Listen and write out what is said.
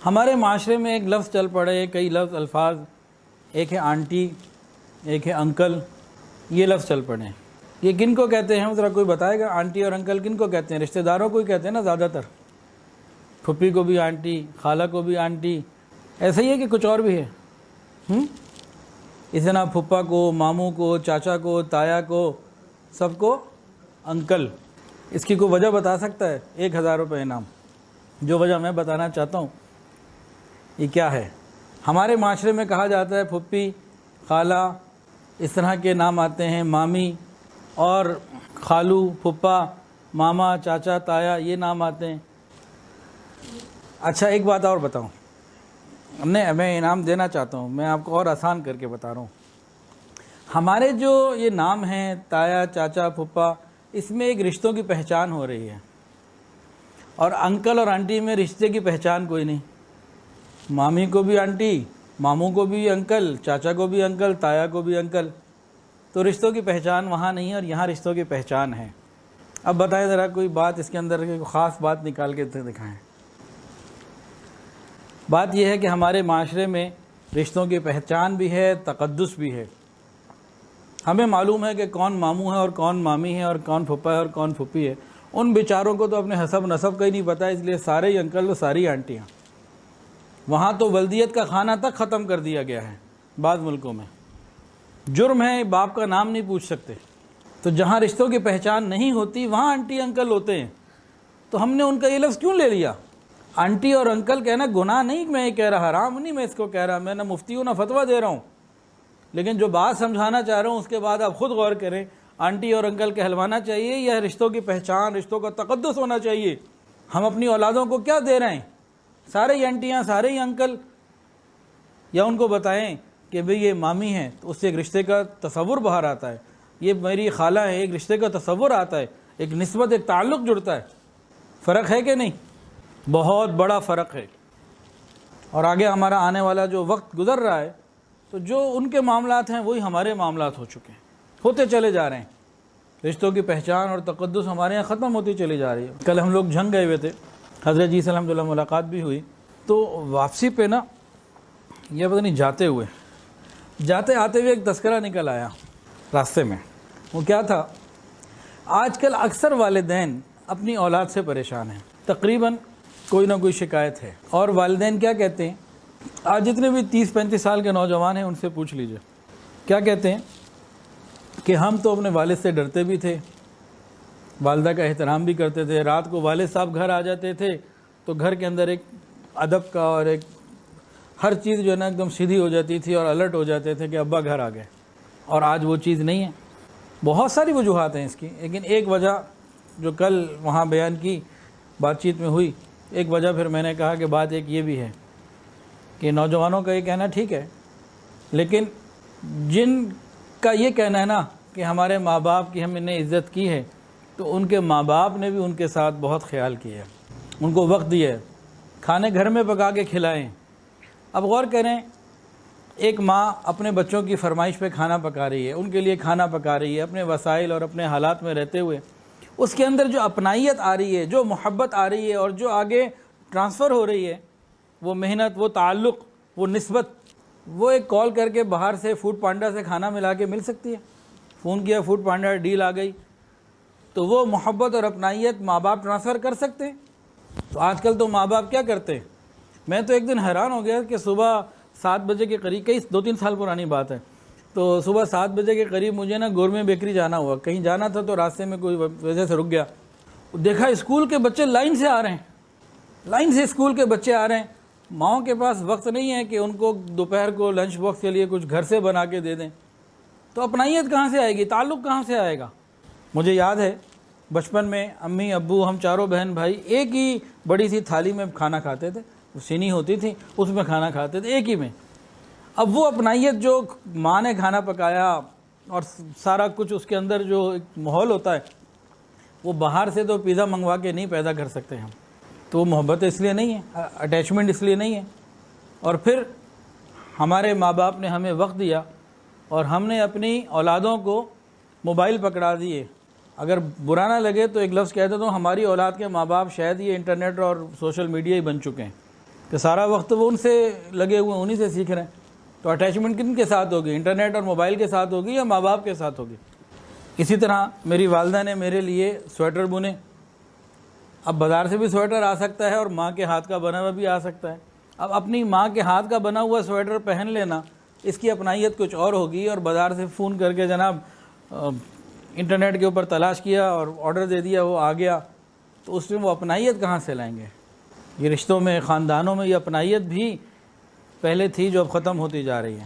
ہمارے معاشرے میں ایک لفظ چل پڑے، کئی لفظ الفاظ، ایک ہے آنٹی، ایک ہے انکل، یہ لفظ چل پڑے ہیں۔ یہ کن کو کہتے ہیں ذرا کوئی بتائے گا؟ آنٹی اور انکل کن کو کہتے ہیں؟ رشتہ داروں کو ہی کہتے ہیں نا زیادہ تر، پھپھی کو بھی آنٹی، خالہ کو بھی آنٹی، ایسا ہی ہے کہ کچھ اور بھی ہے؟ اس طرح پھپھا کو، ماموں کو، چاچا کو، تایا کو، سب کو انکل۔ اس کی کوئی وجہ بتا سکتا ہے؟ 1000 روپے انعام۔ جو وجہ میں بتانا چاہتا ہوں یہ کیا ہے؟ ہمارے معاشرے میں کہا جاتا ہے پھپھی، خالہ، اس طرح کے نام آتے ہیں، مامی اور خالو، پھپھا، ماما، چاچا، تایا، یہ نام آتے ہیں۔ اچھا ایک بات اور بتاؤں، میں انعام دینا چاہتا ہوں، میں آپ کو اور آسان کر کے بتا رہا ہوں۔ ہمارے جو یہ نام ہیں تایا، چاچا، پھپھا، اس میں ایک رشتوں کی پہچان ہو رہی ہے، اور انکل اور آنٹی میں رشتے کی پہچان کوئی نہیں۔ مامی کو بھی آنٹی، ماموں کو بھی انکل، چاچا کو بھی انکل، تایا کو بھی انکل، تو رشتوں کی پہچان وہاں نہیں ہے اور یہاں رشتوں کی پہچان ہے۔ اب بتائیں ذرا کوئی بات اس کے اندر کوئی خاص بات نکال کے دکھائیں۔ بات یہ ہے کہ ہمارے معاشرے میں رشتوں کی پہچان بھی ہے، تقدس بھی ہے۔ ہمیں معلوم ہے کہ کون ماموں ہے اور کون مامی ہے اور کون پھپھا ہے اور کون پھپھی ہے۔ ان بیچاروں کو تو اپنے حسب نسب کا ہی نہیں پتہ، اس لیے سارے ہی انکل اور ساری آنٹیاں۔ وہاں تو ولدیت کا کھانا تک ختم کر دیا گیا ہے بعض ملکوں میں۔ جرم ہے، باپ کا نام نہیں پوچھ سکتے۔ تو جہاں رشتوں کی پہچان نہیں ہوتی وہاں آنٹی انکل ہوتے ہیں، تو ہم نے ان کا یہ لفظ کیوں لے لیا؟ آنٹی اور انکل کہنا گناہ نہیں، میں یہ کہہ رہا حرام نہیں، میں اس کو کہہ رہا، میں نہ مفتی ہوں نہ فتویٰ دے رہا ہوں، لیکن جو بات سمجھانا چاہ رہا ہوں اس کے بعد آپ خود غور کریں۔ آنٹی اور انکل کہلوانا چاہیے یا رشتوں کی پہچان، رشتوں کا تقدس ہونا چاہیے؟ ہم اپنی اولادوں کو کیا دے رہے ہیں؟ سارے ہی آنٹیاں، سارے ہی انکل؟ یا ان کو بتائیں کہ بھئی یہ مامی ہے تو اس سے ایک رشتے کا تصور باہر آتا ہے، یہ میری خالہ ہے، ایک رشتے کا تصور آتا ہے، ایک نسبت، ایک تعلق جڑتا ہے۔ فرق ہے کہ نہیں؟ بہت بڑا فرق ہے۔ اور آگے ہمارا آنے والا جو وقت گزر رہا ہے تو جو ان کے معاملات ہیں وہی ہمارے معاملات ہو چکے ہیں، ہوتے چلے جا رہے ہیں۔ رشتوں کی پہچان اور تقدس ہمارے یہاں ختم ہوتی چلی جا رہی ہے۔ کل ہم لوگ جھنگ گئے ہوئے تھے، حضرت جی سے الحمدللہ ملاقات بھی ہوئی، تو واپسی پہ نا یہ پتہ نہیں جاتے آتے ہوئے ایک تذکرہ نکل آیا راستے میں۔ وہ کیا تھا؟ آج کل اکثر والدین اپنی اولاد سے پریشان ہیں، تقریباً کوئی نہ کوئی شکایت ہے۔ اور والدین کیا کہتے ہیں؟ آج جتنے بھی 30-35 سال کے نوجوان ہیں ان سے پوچھ لیجئے، کیا کہتے ہیں کہ ہم تو اپنے والد سے ڈرتے بھی تھے، والدہ کا احترام بھی کرتے تھے، رات کو والد صاحب گھر آ جاتے تھے تو گھر کے اندر ایک ادب کا اور ایک ہر چیز جو ہے نا ایک دم سیدھی ہو جاتی تھی اور الرٹ ہو جاتے تھے کہ ابا گھر آ گئے۔ اور آج وہ چیز نہیں ہے۔ بہت ساری وجوہات ہیں اس کی، لیکن ایک وجہ جو کل وہاں بیان کی بات چیت میں ہوئی، ایک وجہ پھر میں نے کہا کہ بات ایک یہ بھی ہے کہ نوجوانوں کا یہ کہنا ٹھیک ہے، لیکن جن کا یہ کہنا ہے نا کہ ہمارے ماں باپ کی ہم نے عزت کی ہے، تو ان کے ماں باپ نے بھی ان کے ساتھ بہت خیال کیا ہے، ان کو وقت دیا ہے، کھانے گھر میں پکا کے کھلائیں۔ اب غور کریں، ایک ماں اپنے بچوں کی فرمائش پہ کھانا پکا رہی ہے، ان کے لیے کھانا پکا رہی ہے اپنے وسائل اور اپنے حالات میں رہتے ہوئے، اس کے اندر جو اپنائیت آ رہی ہے، جو محبت آ رہی ہے اور جو آگے ٹرانسفر ہو رہی ہے، وہ محنت، وہ تعلق، وہ نسبت، وہ ایک کال کر کے باہر سے فوڈ پانڈا سے کھانا ملا کے مل سکتی ہے۔ فون کیا، فوڈ پانڈا ڈیل آ گئی، تو وہ محبت اور اپنائیت ماں باپ ٹرانسفر کر سکتے ہیں۔ تو آج کل تو ماں باپ کیا کرتے ہیں؟ میں تو ایک دن حیران ہو گیا کہ صبح 7 بجے کے قریب، کئی 2-3 سال پرانی بات ہے، تو صبح 7 بجے کے قریب مجھے نا گورمے بیکری جانا ہوا، کہیں جانا تھا تو راستے میں کوئی وجہ سے رک گیا، دیکھا اسکول کے بچے لائن سے آ رہے ہیں، لائن سے اسکول کے بچے آ رہے ہیں۔ ماؤں کے پاس وقت نہیں ہے کہ ان کو دوپہر کو لنچ باکس کے لیے کچھ گھر سے بنا کے دے دیں، تو اپنائیت کہاں سے آئے گی؟ تعلق کہاں سے آئے گا؟ مجھے یاد ہے بچپن میں امی ابو ہم چاروں بہن بھائی ایک ہی بڑی سی تھالی میں کھانا کھاتے تھے، سینی ہوتی تھی اس میں کھانا کھاتے تھے ایک ہی میں۔ اب وہ اپنائیت جو ماں نے کھانا پکایا اور سارا کچھ اس کے اندر جو ایک ماحول ہوتا ہے، وہ باہر سے تو پیزا منگوا کے نہیں پیدا کر سکتے ہم، تو وہ محبت اس لیے نہیں ہے، اٹیچمنٹ اس لیے نہیں ہے۔ اور پھر ہمارے ماں باپ نے ہمیں وقت دیا اور ہم نے اپنی اولادوں کو موبائل پکڑا دیے۔ اگر برا نہ لگے تو ایک لفظ کہہ دیتا ہوں، ہماری اولاد کے ماں باپ شاید یہ انٹرنیٹ اور سوشل میڈیا ہی بن چکے ہیں۔ کہ سارا وقت وہ ان سے لگے ہوئے ہیں، انہی سے سیکھ رہے ہیں. تو اٹیچمنٹ کن کے ساتھ ہوگی؟ انٹرنیٹ اور موبائل کے ساتھ ہوگی یا ماں باپ کے ساتھ ہوگی؟ اسی طرح میری والدہ نے میرے لیے سویٹر بنے. اب بازار سے بھی سویٹر آ سکتا ہے اور ماں کے ہاتھ کا بنا ہوا بھی آ سکتا ہے. اب اپنی ماں کے ہاتھ کا بنا ہوا سویٹر پہن لینا، اس کی اپنائیت کچھ اور ہوگی، اور بازار سے فون کر کے جناب انٹرنیٹ کے اوپر تلاش کیا اور آرڈر دے دیا، وہ آ گیا، تو اس میں وہ اپنائیت کہاں سے لائیں گے؟ یہ رشتوں میں، خاندانوں میں یہ اپنائیت بھی پہلے تھی جو اب ختم ہوتی جا رہی ہے.